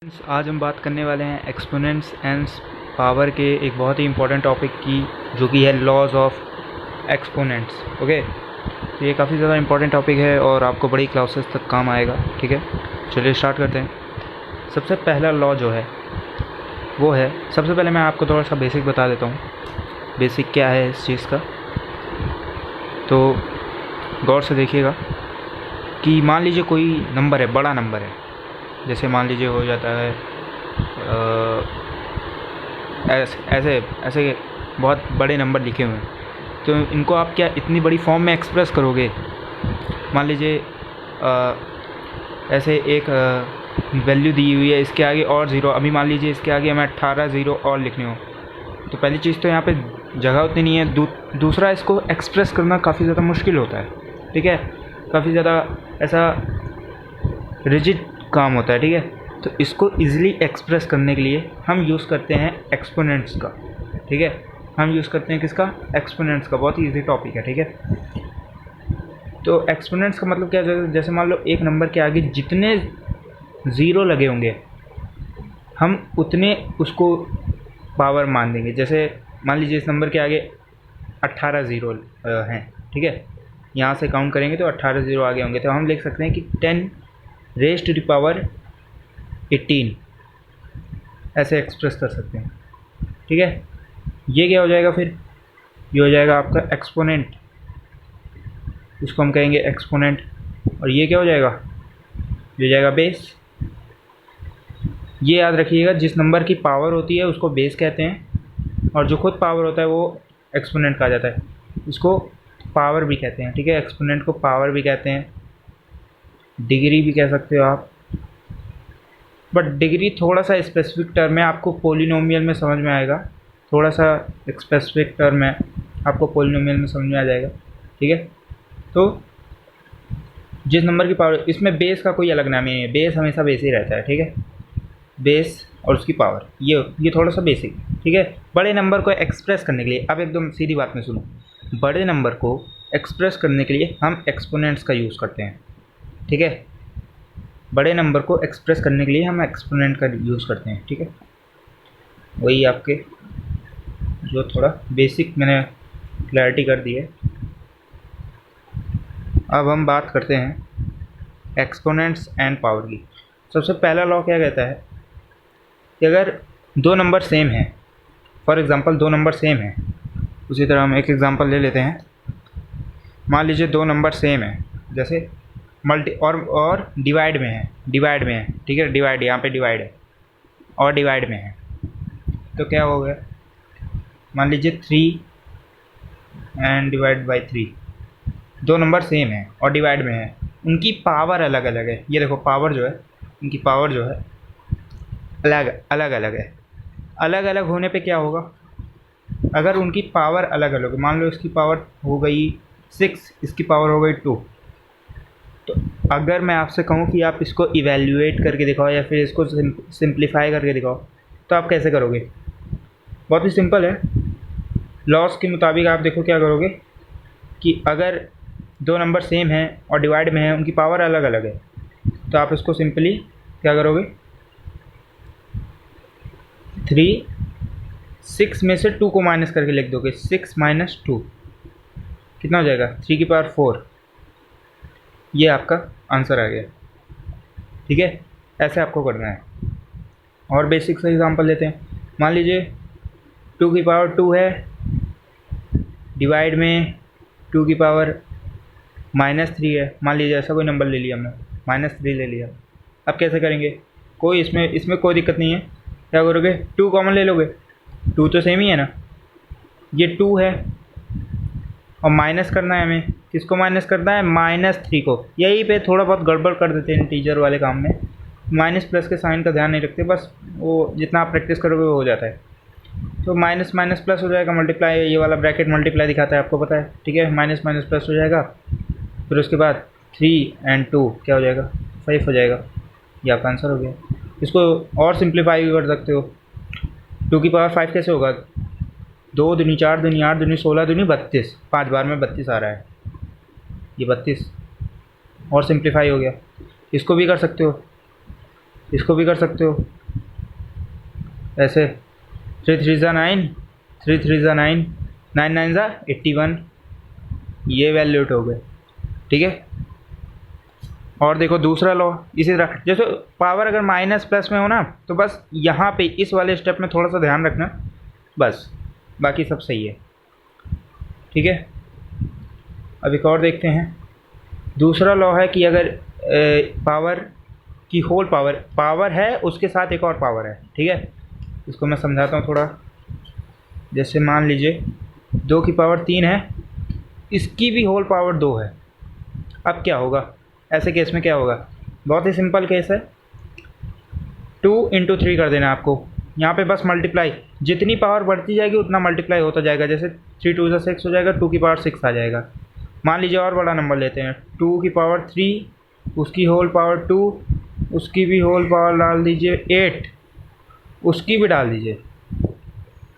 आज हम बात करने वाले हैं एक्सपोनेंट्स एंड पावर के एक बहुत ही इम्पोर्टेंट टॉपिक की, जो कि है लॉज ऑफ एक्सपोनेंट्स। ओके, तो ये काफ़ी ज़्यादा इम्पोर्टेंट टॉपिक है और आपको बड़ी क्लासेस तक काम आएगा। ठीक है, चलिए स्टार्ट करते हैं। सबसे पहला लॉ जो है वो है, सबसे पहले मैं आपको थोड़ा सा बेसिक बता देता हूँ, बेसिक क्या है इस चीज़ का। तो गौर से देखिएगा कि मान लीजिए कोई नंबर है, बड़ा नंबर है, जैसे मान लीजिए हो जाता है ऐसे ऐसे बहुत बड़े नंबर लिखे हुए हैं, तो इनको आप क्या इतनी बड़ी फॉर्म में एक्सप्रेस करोगे। मान लीजिए ऐसे एक वैल्यू दी हुई है, इसके आगे और ज़ीरो, अभी मान लीजिए इसके आगे हमें 18 ज़ीरो और लिखने हो, तो पहली चीज़ तो यहाँ पे जगह उतनी नहीं है, दूसरा इसको एक्सप्रेस करना काफ़ी ज़्यादा मुश्किल होता है। ठीक है, काफ़ी ज़्यादा ऐसा रिजिड काम होता है। ठीक है, तो इसको इजीली एक्सप्रेस करने के लिए हम यूज़ करते हैं एक्सपोनेंट्स का। ठीक है, हम यूज़ करते हैं किसका? एक्सपोनेंट्स का। बहुत ही इजी टॉपिक है। ठीक है, तो एक्सपोनेंट्स का मतलब क्या है? जैसे मान लो एक नंबर के आगे जितने ज़ीरो लगे होंगे हम उतने उसको पावर मान देंगे। जैसे मान लीजिए इस नंबर के आगे 18 ज़ीरो हैं। ठीक है, यहाँ से काउंट करेंगे तो 18 ज़ीरो आगे होंगे, तो हम लिख सकते हैं कि 10 रेज़ टू द पावर 18 ऐसे एक्सप्रेस कर सकते हैं। ठीक है, ये क्या हो जाएगा फिर? ये हो जाएगा आपका एक्सपोनेंट, इसको हम कहेंगे एक्सपोनेंट। और ये क्या हो जाएगा? ये हो जाएगा बेस। ये याद रखिएगा, जिस नंबर की पावर होती है उसको बेस कहते हैं, और जो खुद पावर होता है वो एक्सपोनेंट कहा जाता है। इसको पावर भी कहते हैं। ठीक है, एक्सपोनेंट को पावर भी कहते हैं, डिग्री भी कह सकते हो आप, बट डिग्री थोड़ा सा स्पेसिफिक टर्म है, आपको पोलिनोमियल में समझ में आएगा। थोड़ा सा स्पेसिफिक टर्म है, आपको पोलिनोमियल में समझ में आ जाएगा। ठीक है, तो जिस नंबर की पावर, इसमें बेस का कोई अलग नाम ही नहीं है, बेस हमेशा बेस ही रहता है। ठीक है, बेस और उसकी पावर, ये थोड़ा सा बेसिक। ठीक है, बड़े नंबर को एक्सप्रेस करने के लिए, अब एकदम सीधी बात में सुनो, बड़े नंबर को एक्सप्रेस करने के लिए हम एक्सपोनेंट्स का यूज़ करते हैं। ठीक है, बड़े नंबर को एक्सप्रेस करने के लिए हम एक्सपोनेंट का यूज़ करते हैं। ठीक है, वही आपके जो थोड़ा बेसिक मैंने क्लैरिटी कर दी है। अब हम बात करते हैं एक्सपोनेंट्स एंड पावर की। सबसे पहला लॉ क्या कहता है कि अगर दो नंबर सेम हैं, फॉर एग्ज़ाम्पल दो नंबर सेम हैं, उसी तरह हम एक एग्ज़ाम्पल ले लेते हैं। मान लीजिए दो नंबर सेम हैं, जैसे मल्टी और डिवाइड में है। ठीक है, डिवाइड, यहाँ पे डिवाइड है और डिवाइड में है, तो क्या हो गया? मान लीजिए 3 एंड डिवाइड बाई 3, दो नंबर सेम है और डिवाइड में है, उनकी पावर अलग अलग है। ये देखो, पावर जो है, उनकी पावर जो है अलग अलग है। अलग अलग होने पे क्या होगा? अगर उनकी पावर अलग अलग, मान लो इसकी पावर हो गई 6, इसकी पावर हो गई 2, तो अगर मैं आपसे कहूँ कि आप इसको इवैल्यूएट करके दिखाओ या फिर इसको सिंप्लीफाई करके दिखाओ, तो आप कैसे करोगे? बहुत ही सिंपल है। लॉस के मुताबिक आप देखो क्या करोगे कि अगर दो नंबर सेम हैं और डिवाइड में है, उनकी पावर अलग अलग है, तो आप इसको सिंपली क्या करोगे? 6 में से 2 को माइनस करके लिख दोगे। 6 माइनस 2 कितना हो जाएगा? 3 की पावर 4। ये आपका आंसर आ गया। ठीक है, ऐसे आपको करना है। और बेसिक सा एग्जांपल लेते हैं। मान लीजिए 2 की पावर 2 है, डिवाइड में 2 की पावर -3 है। मान लीजिए ऐसा कोई नंबर ले लिया हमने, -3 ले लिया। अब कैसे करेंगे? कोई इसमें कोई दिक्कत नहीं है। क्या करोगे? 2 कॉमन ले लोगे, 2 तो सेम ही है ना, ये 2 है और माइनस करना है हमें। किसको माइनस करना है? -3 को। यहीं पे थोड़ा बहुत गड़बड़ कर देते हैं टीचर वाले काम में, माइनस प्लस के साइन का ध्यान नहीं रखते, बस वो जितना आप प्रैक्टिस करोगे वो हो जाता है। तो माइनस माइनस प्लस हो जाएगा, मल्टीप्लाई, ये वाला ब्रैकेट मल्टीप्लाई दिखाता है, आपको पता है। ठीक है, माइनस माइनस प्लस हो जाएगा, फिर उसके बाद 3 एंड 2 क्या हो जाएगा? 5 हो जाएगा। ये आपका आंसर हो गया। इसको और सिंप्लीफाई भी कर सकते हो। 2 की पावर 5 कैसे होगा? 2 दूनी 4 दूनी 8 दूनी 16 दूनी 32, 5 बार में 32 आ रहा है, ये 32 और सिंप्लीफाई हो गया। इसको भी कर सकते हो, इसको भी कर सकते हो ऐसे, 3 3 ज़ा 9, 3 3 ज़ा 9, 9 9 ज़ा 81, ये वैल्यूट हो गए। ठीक है। और देखो दूसरा लॉ इसी तरह, जैसे पावर अगर माइनस प्लस में हो ना तो बस यहाँ पे इस वाले स्टेप में थोड़ा सा ध्यान रखना, बस बाकी सब सही है। ठीक है। अब एक और देखते हैं। दूसरा लॉ है कि अगर पावर की होल पावर है उसके साथ एक और पावर है। ठीक है। इसको मैं समझाता हूँ थोड़ा। जैसे मान लीजिए 2 की पावर 3 है, इसकी भी होल पावर 2 है। अब क्या होगा ऐसे केस में? क्या होगा? बहुत ही सिंपल केस है, 2 × 3 कर देना आपको। यहाँ पे बस मल्टीप्लाई, जितनी पावर बढ़ती जाएगी उतना मल्टीप्लाई होता जाएगा। जैसे 3 2 ज़ा 6 हो जाएगा, 2 की पावर 6 आ जाएगा। मान लीजिए और बड़ा नंबर लेते हैं, 2 की पावर 3, उसकी होल पावर 2, उसकी भी होल पावर डाल दीजिए 8, उसकी भी डाल दीजिए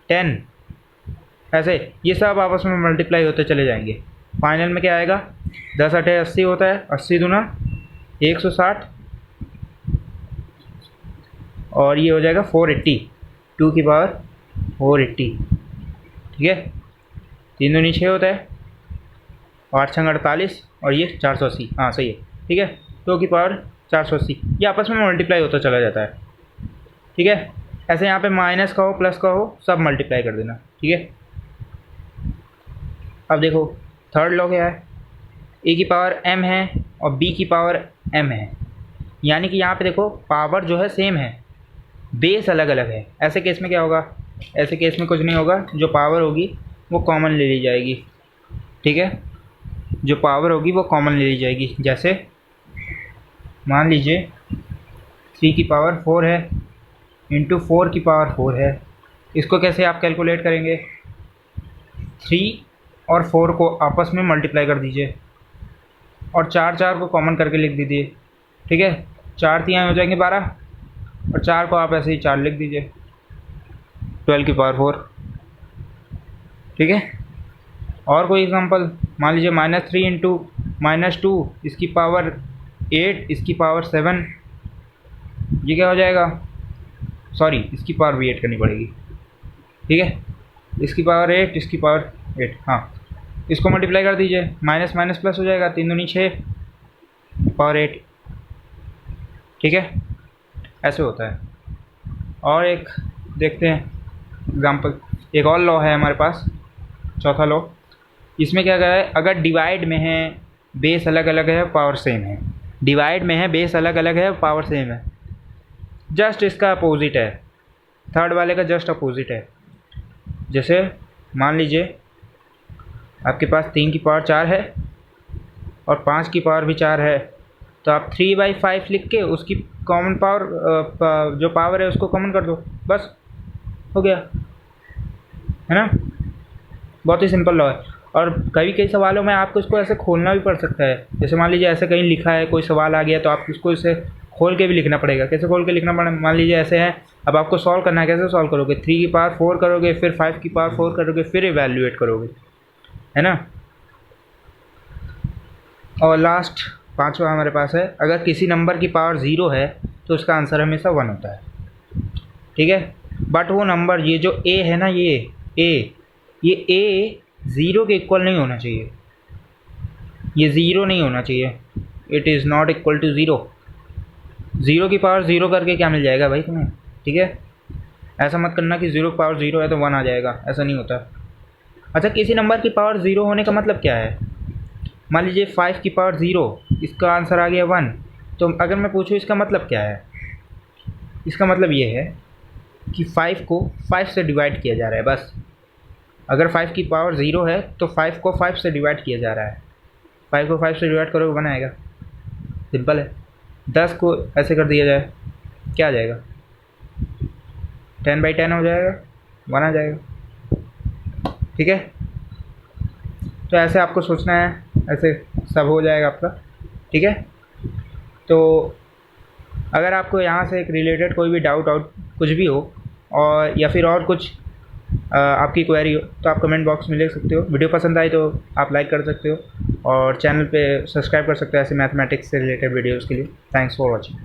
10। ऐसे ये सब आपस में मल्टीप्लाई होते चले जाएंगे। फाइनल में क्या आएगा? 10 8 80 होता है, 80 दूना 160, और ये हो जाएगा 480, 2 की पावर 480। ठीक है। 3 दूनी 6 होता है, 8 छंग 48, और ये 480। हाँ सही है। ठीक है। 2 की पावर 480, ये आपस में मल्टीप्लाई होता चला जाता है। ठीक है। ऐसे यहाँ पे माइनस का हो प्लस का हो सब मल्टीप्लाई कर देना। ठीक है। अब देखो थर्ड लॉ क्या है? ए की पावर m है और b की पावर m है, यानी कि यहाँ पे देखो पावर जो है सेम है, बेस अलग अलग है। ऐसे केस में क्या होगा? ऐसे केस में कुछ नहीं होगा, जो पावर होगी वो कॉमन ले ली जाएगी। ठीक है। जो पावर होगी वो कॉमन ले ली जाएगी। जैसे मान लीजिए 3 की पावर 4 है इंटू 4 की पावर 4 है। इसको कैसे आप कैलकुलेट करेंगे? 3 और 4 को आपस में मल्टीप्लाई कर दीजिए और 4 4 को कॉमन करके लिख दीजिए। ठीक है। 4 3 हो जाएंगे 12, और 4 को आप ऐसे ही 4 लिख दीजिए, 12 की पावर 4। ठीक है। और कोई एग्जांपल, मान लीजिए -3 × -2, इसकी पावर 8, इसकी पावर 7, ये क्या हो जाएगा? सॉरी, इसकी पावर भी 8 करनी पड़ेगी। ठीक है। इसकी पावर 8, इसकी पावर 8, हाँ, इसको मल्टीप्लाई कर दीजिए, माइनस माइनस प्लस हो जाएगा, 3 दूनी 6, पावर 8। ठीक है। ऐसे होता है। और एक देखते हैं एग्जांपल। एक और लॉ है हमारे पास, चौथा लॉ। इसमें क्या कहा है? अगर डिवाइड में है, बेस अलग अलग है, पावर सेम है। डिवाइड में है, बेस अलग अलग है, पावर सेम है, जस्ट इसका अपोजिट है, थर्ड वाले का जस्ट अपोजिट है। जैसे मान लीजिए आपके पास 3 की पावर 4 है और 5 की पावर भी 4 है, तो आप 3/5 लिख के उसकी कॉमन पावर, जो पावर है उसको कॉमन कर दो, बस हो गया, है ना। बहुत ही सिंपल लॉ है। और कई सवालों में आपको इसको ऐसे खोलना भी पड़ सकता है। जैसे मान लीजिए ऐसे कहीं लिखा है, कोई सवाल आ गया, तो आप इसको इसे खोल के भी लिखना पड़ेगा। कैसे खोल के लिखना पड़ेगा? मान लीजिए ऐसे है, अब आपको सॉल्व करना है। कैसे सॉल्व करोगे? 3 की पावर 4 करोगे, फिर 5 की पावर 4 करोगे, फिर इवैल्यूएट करोगे, है ना। और लास्ट पांचवा हमारे पास है, अगर किसी नंबर की पावर 0 है तो उसका आंसर हमेशा 1 होता है। ठीक है। बट वो नंबर, ये जो a है ना, ये a 0 के इक्वल नहीं होना चाहिए, ये 0 नहीं होना चाहिए। It is not equal to 0। 0 की पावर 0 करके क्या मिल जाएगा भाई तुम्हें? ठीक है। ऐसा मत करना कि 0 की पावर 0 है तो 1 आ जाएगा, ऐसा नहीं होता। अच्छा, किसी नंबर की पावर 0 होने का मतलब क्या है? मान लीजिए 5 की पावर 0, इसका आंसर आ गया 1। तो अगर मैं पूछूँ इसका मतलब क्या है? इसका मतलब ये है कि 5 को 5 से डिवाइड किया जा रहा है, बस। अगर 5 की पावर 0 है तो 5 को 5 से डिवाइड किया जा रहा है। 5 को 5 से डिवाइड करोगे 1 आएगा, सिंपल है। 10 को ऐसे कर दिया जाए, क्या आ जाएगा? 10/10 हो जाएगा, 1 आ जाएगा। ठीक है। तो ऐसे आपको सोचना है, ऐसे सब हो जाएगा आपका। ठीक है। तो अगर आपको यहाँ से एक रिलेटेड कोई भी डाउट कुछ भी हो, और या फिर और कुछ आपकी क्वेरी हो, तो आप कमेंट बॉक्स में लिख सकते हो। वीडियो पसंद आई तो आप लाइक कर सकते हो, और चैनल पे सब्सक्राइब कर सकते हो ऐसे मैथमेटिक्स से रिलेटेड वीडियोज़ के लिए। Thanks for watching.